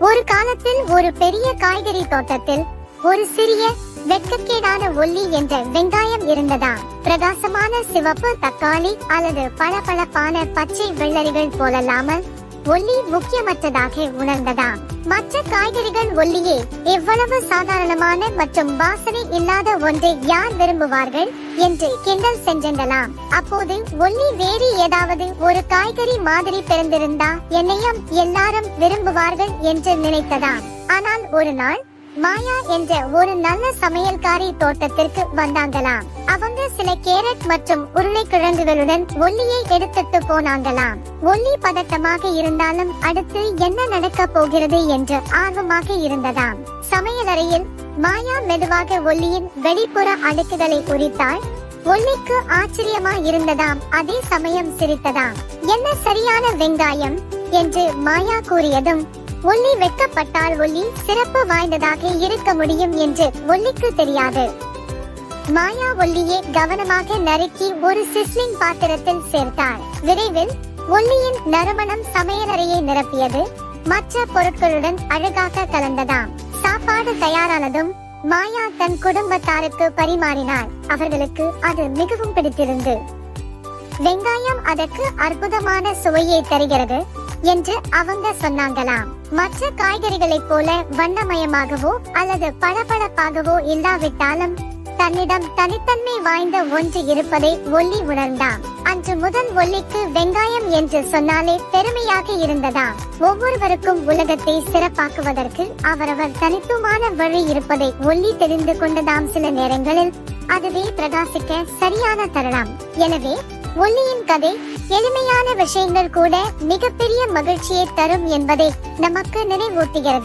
ஒரு காலத்தில் ஒரு பெரிய காய்கறி தோட்டத்தில் ஒரு சிறிய வெட்கக்கேடான ஒல்லி என்ற வெங்காயம் இருந்ததா. பிரகாசமான சிவப்பு தக்காளி அல்லது பளபளப்பான பச்சை வெள்ளரிகள் போலல்லாமல் ஒல்லி முக்கியமற்றதாக உணர்ந்ததா. மற்ற காய்கறிகள் ஒல்லியே எவ்வளவு சாதாரணமான மற்றும் வாசனை இல்லாத ஒன்றை யார் விரும்புவார்கள் என்று கிண்டல் சென்றெல்லாம். அப்போது ஒல்லி வேறு ஏதாவது ஒரு காய்கறி மாதிரி பிறந்திருந்தா என்னையும் எல்லாரும் விரும்புவார்கள் என்று நினைத்ததா. ஆனால் ஒரு நாள் மாயா என்ற ஒரு நல்ல சமையல்காரி தோட்டத்திற்கு வந்தாங்களாம். அவங்க சில கேரட் மற்றும் உருளைக்கிழங்குகளுடன் ஒல்லியை எடுத்துட்டு போனாங்களாம். ஒல்லி பதட்டமாக இருந்தாலும் அடுத்து என்ன நடக்க போகிறது என்று ஆர்வமாக இருந்ததாம். சமையலறையில் மாயா மெதுவாக ஒல்லியின் வெளிப்புற அடுக்குகளை உரித்தாள். ஒல்லிக்கு ஆச்சரியமா இருந்ததாம். அதே சமயம் சிரித்ததாம். என்ன சரியான வெங்காயம் என்று மாயா கூறியதும் ஒல்லி வெட்கப்பட்டால் ஒல்லி சிறப்பு வாய்ந்ததாக இருக்க முடியும் என்று ஒல்லிக்கு தெரியாது. மாயா ஒல்லியை கவனமாக நறுக்கி ஒரு சிஸ்லிங் பாத்திரத்தில் சேர்த்தாள். விரைவில் ஒல்லியின் நறுமணம் சமையலறையை நிரப்பியது. மற்ற பொருட்களுடன் அழகாக கலந்ததாம். சாப்பாடு தயாரானதும் மாயா தன் குடும்பத்தாருக்கு பரிமாறினாள். அவர்களுக்கு அது மிகவும் பிடித்திருந்தது. வெங்காயம் அதற்கு அற்புதமான சுவையை தருகிறது என்று அவங்க சொன்னாங்களாம். மற்ற காய்கறிகளைப் போல வண்ணமயமாகவோ அல்லது பளபளப்பாகவோ இல்லாவிட்டாலும் தன்னிடம் தனித்தன்மை வாய்ந்த ஒன்று இருப்பதை ஒல்லி உணர்ந்தான். அன்று முதல் ஒல்லிக்கு வெங்காயம் என்று சொன்னாலே பெருமையாக இருந்ததாம். ஒவ்வொருவருக்கும் உலகத்தை சிறப்பாக்குவதற்கு அவரவர் தனித்துவமான வழி இருப்பதை ஒல்லி தெரிந்து கொண்டதாம். சில நேரங்களில் அதுவே பிரகாசிக்க சரியான தருணம். எனவே ஒல்லியின் கதை எளிமையான விஷயங்கள் கூட மிகப்பெரிய மகிழ்ச்சியை தரும் என்பதை நமக்கு நினைவூட்டுகிறது.